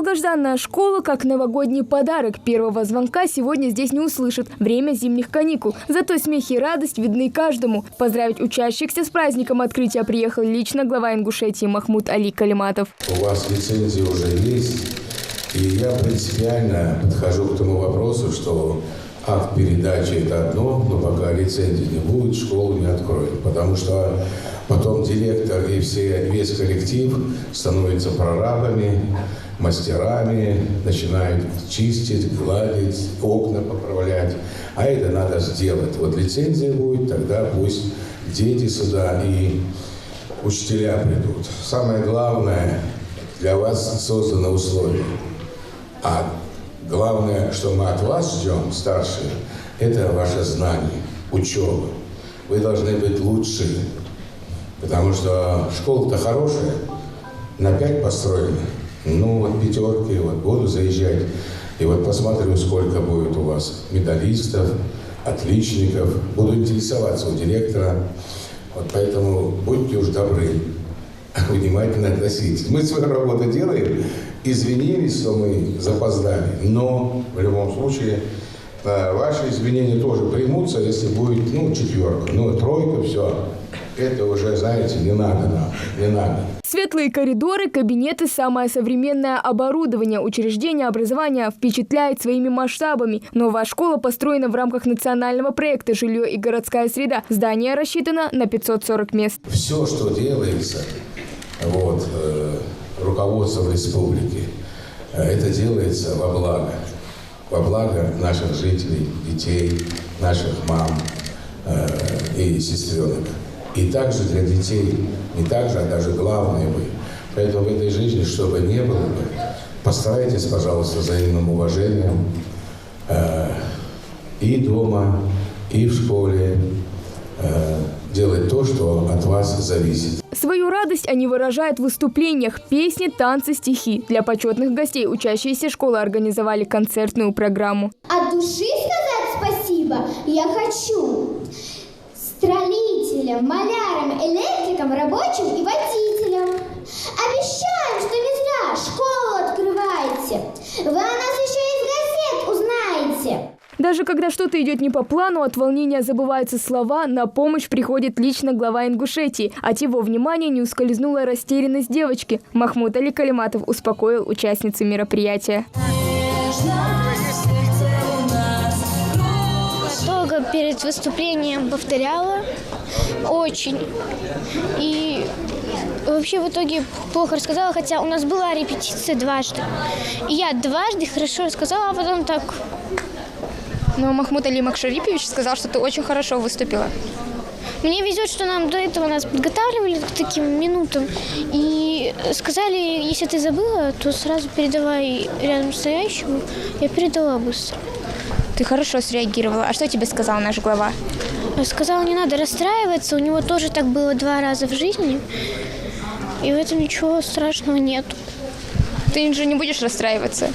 Долгожданная школа, как новогодний подарок, первого звонка сегодня здесь не услышит. Время зимних каникул. Зато смех и радость видны каждому. Поздравить учащихся с праздником открытия приехал лично глава Ингушетии Махмуд Али Калиматов. У вас лицензия уже есть, и я принципиально подхожу к тому вопросу, что акт передачи – это одно, но пока лицензии не будет, школу не откроют. Потому что потом директор и весь коллектив становятся прорабами, мастерами, начинают чистить, гладить, окна поправлять. А это надо сделать. Вот лицензия будет, тогда пусть дети сюда и учителя придут. Самое главное, для вас созданы условия. А главное, что мы от вас ждем, старшие, это ваше знание, учеба. Вы должны быть лучшими, потому что школа-то хорошая, на 5 построена. Ну вот пятерки, вот буду заезжать, и вот посмотрю, сколько будет у вас медалистов, отличников. Буду интересоваться у директора, вот поэтому будьте уж добры, внимательно относитесь. Мы свою работу делаем, извинились, что мы запоздали, но в любом случае ваши извинения тоже примутся, если будет, 4, 3, все. Это уже, знаете, не надо нам, не надо. Светлые коридоры, кабинеты, самое современное оборудование. Учреждение образования впечатляет своими масштабами. Новая школа построена в рамках национального проекта «Жилье и городская среда». Здание рассчитано на 540 мест. Все, что делается руководством республики, это делается во благо наших жителей, детей, наших мам и сестренок. И также для детей, не так же, а даже главное вы. Поэтому в этой жизни, чтобы не было, постарайтесь, пожалуйста, взаимным уважением и дома, и в школе делать то, что от вас зависит. Свою радость они выражают в выступлениях, песни, танцы, стихи. Для почетных гостей учащиеся школы организовали концертную программу. От души сказать спасибо я хочу строителям, малярам, электрикам, рабочим и водителям. Обещаем, что не зря школу открываете. Вы о нас еще из газет узнаете. Даже когда что-то идет не по плану, от волнения забываются слова, на помощь приходит лично глава Ингушетии. От его внимания не ускользнула растерянность девочки. Махмуд Али Калиматов успокоил участницы мероприятия. Долго перед выступлением повторяла, очень. И вообще в итоге плохо рассказала, хотя у нас была репетиция дважды. И я дважды хорошо рассказала, а потом так. Но Махмуд Али Макшарипович сказал, что ты очень хорошо выступила. Мне везет, что нам до этого нас подготавливали к таким минутам. И сказали, если ты забыла, то сразу передавай рядом стоящему. Я передала быстро. Ты хорошо среагировала. А что тебе сказал наш глава? Сказал, не надо расстраиваться. У него тоже так было 2 раза в жизни. И в этом ничего страшного нет. Ты же не будешь расстраиваться?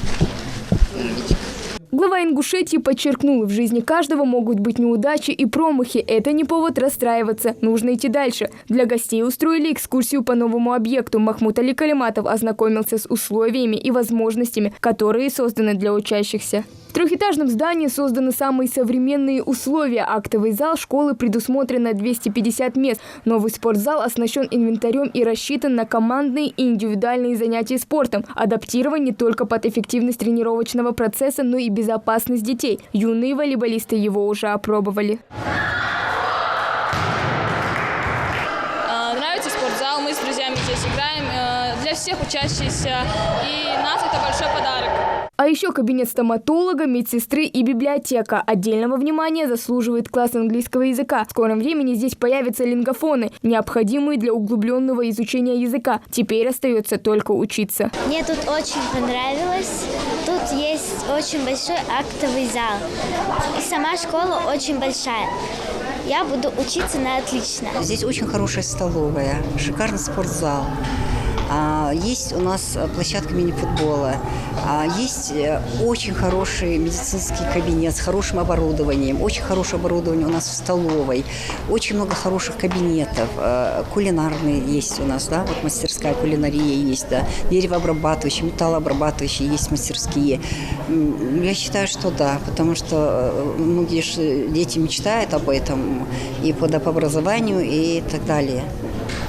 Глава Ингушетии подчеркнул, в жизни каждого могут быть неудачи и промахи. Это не повод расстраиваться. Нужно идти дальше. Для гостей устроили экскурсию по новому объекту. Махмуд Али Калиматов ознакомился с условиями и возможностями, которые созданы для учащихся. В 3-этажном здании созданы самые современные условия. Актовый зал школы предусмотрено 250 мест. Новый спортзал оснащен инвентарем и рассчитан на командные и индивидуальные занятия спортом. Адаптирован не только под эффективность тренировочного процесса, но и безопасность детей. Юные волейболисты его уже опробовали. Нравится спортзал, мы с друзьями здесь играем. Для всех учащихся, и нас это большой подарок. А еще кабинет стоматолога, медсестры и библиотека. Отдельного внимания заслуживает класс английского языка. В скором времени здесь появятся лингофоны, необходимые для углубленного изучения языка. Теперь остается только учиться. Мне тут очень понравилось. Тут есть очень большой актовый зал. И сама школа очень большая. Я буду учиться на отлично. Здесь очень хорошая столовая, шикарный спортзал. Есть у нас площадка мини-футбола. Есть очень хороший медицинский кабинет с хорошим оборудованием. Очень хорошее оборудование у нас в столовой. Очень много хороших кабинетов. Кулинарные есть у нас, да, вот мастерская кулинария есть, да. Деревообрабатывающие, металлообрабатывающие есть мастерские. Я считаю, что да, потому что многие дети мечтают об этом и по образованию и так далее.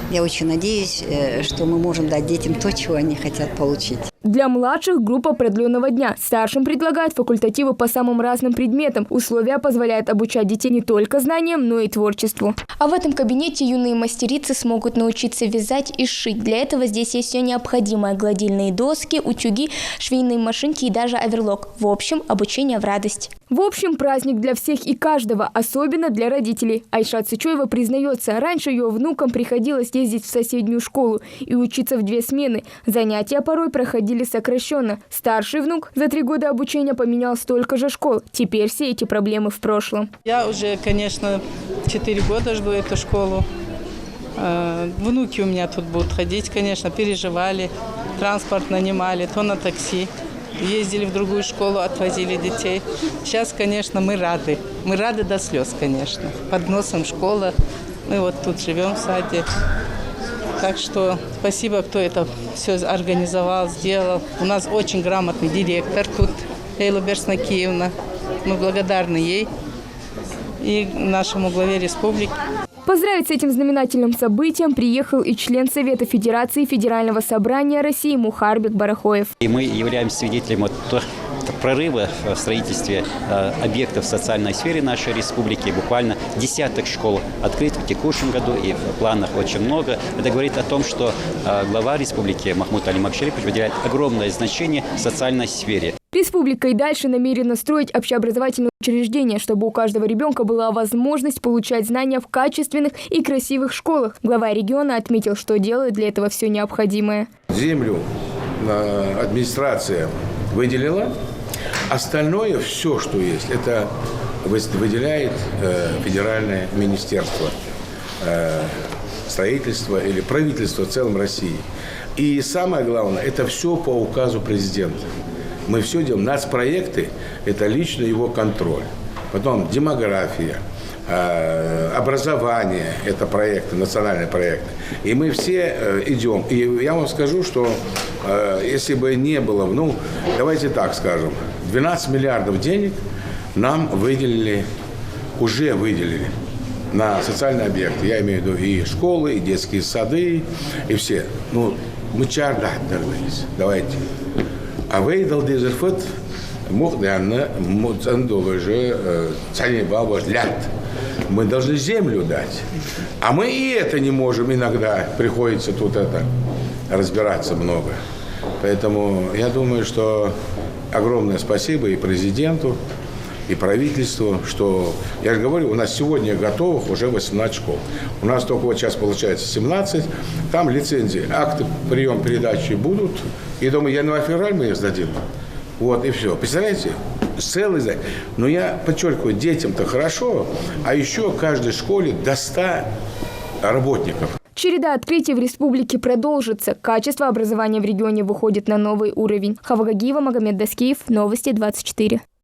Я очень надеюсь, что мы можем дать детям то, чего они хотят получить. Для младших группа продленного дня. Старшим предлагают факультативы по самым разным предметам. Условия позволяют обучать детей не только знаниям, но и творчеству. А в этом кабинете юные мастерицы смогут научиться вязать и шить. Для этого здесь есть все необходимое: гладильные доски, утюги, швейные машинки и даже оверлок. В общем, обучение в радость. В общем, праздник для всех и каждого, особенно для родителей. Айшат Сычуева признается, раньше ее внукам приходилось ездить в соседнюю школу и учиться в 2 смены. Занятия порой проходили сокращенно. Старший внук за 3 года обучения поменял столько же школ. Теперь все эти проблемы в прошлом. Я уже, конечно, 4 года жду эту школу. Внуки у меня тут будут ходить, конечно, переживали. Транспорт нанимали, то на такси. Ездили в другую школу, отвозили детей. Сейчас, конечно, мы рады. Мы рады до слез, конечно. Под носом школа. Мы вот тут живем в саде. Так что спасибо, кто это все организовал, сделал. У нас очень грамотный директор тут, Лейла Берснакиевна. Мы благодарны ей и нашему главе республики. Поздравить с этим знаменательным событием приехал и член Совета Федерации Федерального собрания России Мухарбек Барахоев. И мы являемся свидетелями прорыва в строительстве объектов в социальной сфере нашей республики. Буквально десяток школ открыт в текущем году, и в планах очень много. Это говорит о том, что глава республики Махмуд Али Макшарипович выделяет огромное значение социальной сфере. Республика и дальше намерена строить общеобразовательные учреждения, чтобы у каждого ребенка была возможность получать знания в качественных и красивых школах. Глава региона отметил, что делает для этого все необходимое. Землю администрация выделила, остальное, все, что есть, это выделяет федеральное министерство строительства или правительство в целом России. И самое главное, это все по указу президента. Мы все делаем. Нацпроекты – это лично его контроль. Потом демография, образование – это проекты, национальные проекты. И мы все идем. И я вам скажу, что если бы не было, давайте так скажем, 12 миллиардов денег нам уже выделили на социальные объекты. Я имею в виду и школы, и детские сады, и все. Мы чарда отдались. Давайте. А вы должны зерфать мы должны землю дать. А мы и это не можем иногда. Приходится тут разбираться много. Поэтому я думаю, что огромное спасибо и президенту, и правительству, что, я же говорю, у нас сегодня готовых уже 18 школ. У нас только вот сейчас получается 17, там лицензии, акты прием-передачи будут, и думаю, январь-февраль мы их сдадим. Вот, и все. Представляете? Целый зал. Но я подчеркиваю, детям-то хорошо, а еще в каждой школе до 100 работников. Череда открытий в республике продолжится. Качество образования в регионе выходит на новый уровень. Хава Гагиева, Магомед Даскиев. Новости 24.